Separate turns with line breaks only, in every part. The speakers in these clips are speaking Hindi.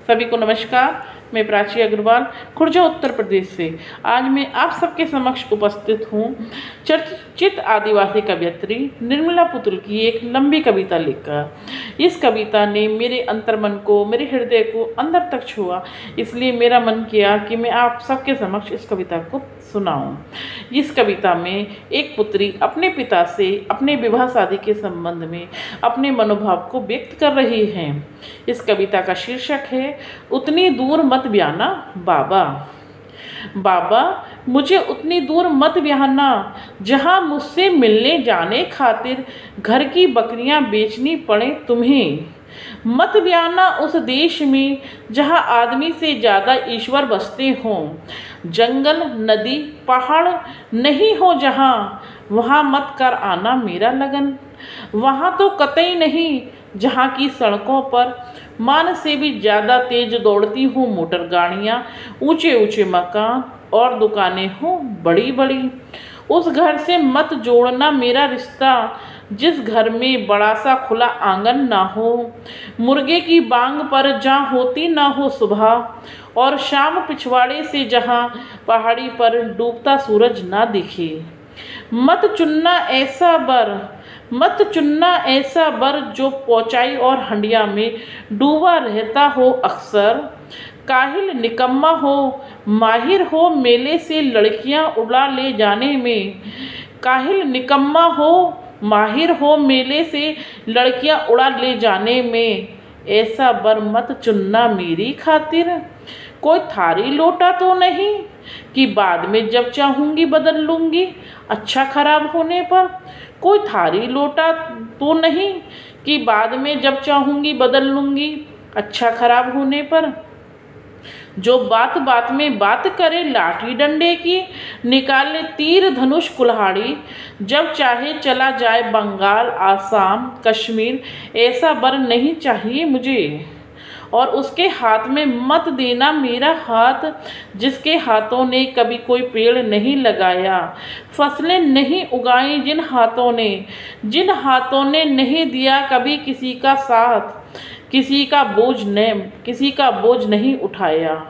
सभी को नमस्कार। मैं प्राची अग्रवाल खुर्जा उत्तर प्रदेश से आज मैं आप सबके समक्ष उपस्थित हूँ चर्चित आदिवासी कवयित्री निर्मला पुतुल की एक लंबी कविता लिखकर। इस कविता ने मेरे अंतर्मन को, मेरे हृदय को अंदर तक छुआ, इसलिए मेरा मन किया कि मैं आप सबके समक्ष इस कविता को सुनाऊं। इस कविता में एक पुत्री अपने पिता से अपने विवाह शादी के संबंध में अपने मनोभाव को व्यक्त कर रही है। इस कविता का शीर्षक है उतनी दूर मत ब्याना बाबा। बाबा, मुझे उतनी दूर मत ब्याहना जहाँ मुझसे मिलने जाने खातिर घर की बकरियां बेचनी पड़े तुम्हें। मत ब्याहना उस देश में जहाँ आदमी से ज़्यादा ईश्वर बसते हों। जंगल, नदी, पहाड़ नहीं हो जहाँ, वहाँ मत कर आना मेरा लगन। वहाँ तो कतई नहीं जहाँ की सड़कों पर मान से भी ज़्यादा तेज दौड़ती हों मोटर गाड़ियाँ, ऊंचे ऊंचे मकान और दुकानें हों बड़ी बड़ी। उस घर से मत जोड़ना मेरा रिश्ता जिस घर में बड़ा सा खुला आंगन ना हो, मुर्गे की बांग पर जहाँ होती ना हो सुबह, और शाम पिछवाड़े से जहाँ पहाड़ी पर डूबता सूरज ना दिखे। मत चुनना ऐसा बर जो पौचाई और हंडिया में डूबा रहता हो अक्सर। काहिल निकम्मा हो, माहिर हो मेले से लड़कियां उड़ा ले जाने में। काहिल निकम्मा हो, माहिर हो मेले से लड़कियां उड़ा ले जाने में। ऐसा बर मत चुनना मेरी खातिर। कोई थारी लोटा तो नहीं कि बाद में जब चाहूँगी बदल लूँगी अच्छा खराब होने पर। कोई थारी लोटा तो नहीं कि बाद में जब चाहूँगी बदल लूँगी अच्छा खराब होने पर। जो बात बात में बात करे लाठी डंडे की, निकाले तीर धनुष कुल्हाड़ी, जब चाहे चला जाए बंगाल, आसाम, कश्मीर। ऐसा बर नहीं चाहिए मुझे। और उसके हाथ में मत देना मेरा हाथ जिसके हाथों ने कभी कोई पेड़ नहीं लगाया, फसलें नहीं उगाई जिन हाथों ने नहीं दिया कभी किसी का साथ, किसी का बोझ नहीं उठाया।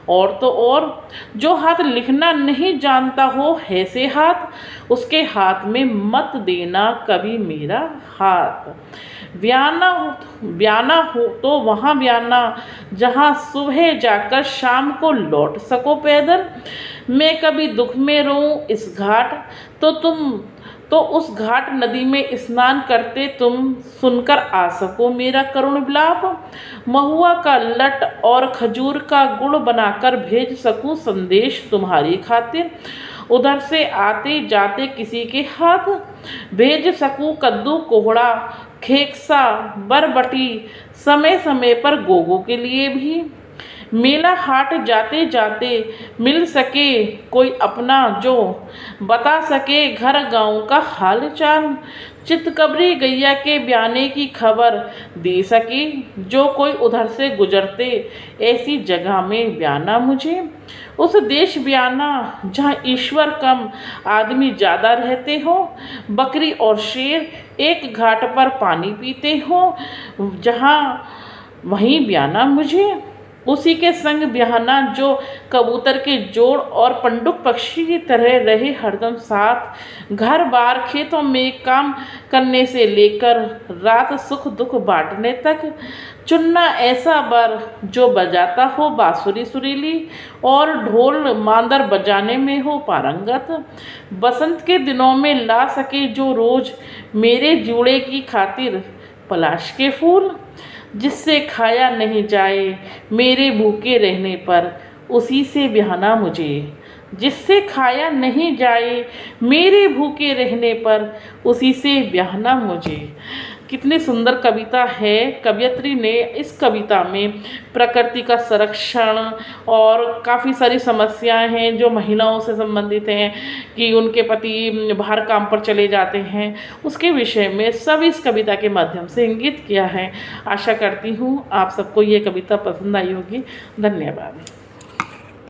और तो और जो हाथ लिखना नहीं जानता हो ऐसे हाथ, उसके हाथ में मत देना कभी मेरा हाथ। ब्याना हो तो वहाँ ब्याना जहाँ सुबह जाकर शाम को लौट सको पैदल। मैं कभी दुख में रोऊं इस घाट तो उस घाट नदी में स्नान करते तुम सुनकर आ सको मेरा करुण विलाप। महुआ का लट और खजूर का गुड़ बनाकर भेज सकूं संदेश तुम्हारी खातिर। उधर से आते जाते किसी के हाथ भेज सकूं कद्दू, कोहड़ा, खेकसा, बरबटी, समय समय पर गोगो के लिए भी। मेला हाट जाते जाते मिल सके कोई अपना जो बता सके घर गांव का हाल चाल। चितकबरी गैया के ब्याने की खबर दे सके जो कोई उधर से गुजरते, ऐसी जगह में ब्याना मुझे। उस देश ब्याना जहाँ ईश्वर कम आदमी ज़्यादा रहते हो, बकरी और शेर एक घाट पर पानी पीते हो, जहाँ वहीं ब्याना मुझे। उसी के संग ब्याहना जो कबूतर के जोड़ और पंडुक पक्षी की तरह रहे हरदम साथ, घर बार खेतों में काम करने से लेकर रात सुख दुख बांटने तक। चुनना ऐसा बर जो बजाता हो बांसुरी सुरीली और ढोल मांदर बजाने में हो पारंगत। बसंत के दिनों में ला सके जो रोज मेरे जूड़े की खातिर पलाश के फूल, जिससे खाया नहीं जाए मेरे भूखे रहने पर, उसी से ब्याहना मुझे। जिससे खाया नहीं जाए मेरे भूखे रहने पर, उसी से ब्याहना मुझे। कितनी सुंदर कविता है। कवयित्री ने इस कविता में प्रकृति का संरक्षण और काफ़ी सारी समस्याएं हैं जो महिलाओं से संबंधित हैं कि उनके पति बाहर काम पर चले जाते हैं, उसके विषय में सब इस कविता के माध्यम से इंगित किया है। आशा करती हूँ आप सबको ये कविता पसंद आई होगी। धन्यवाद।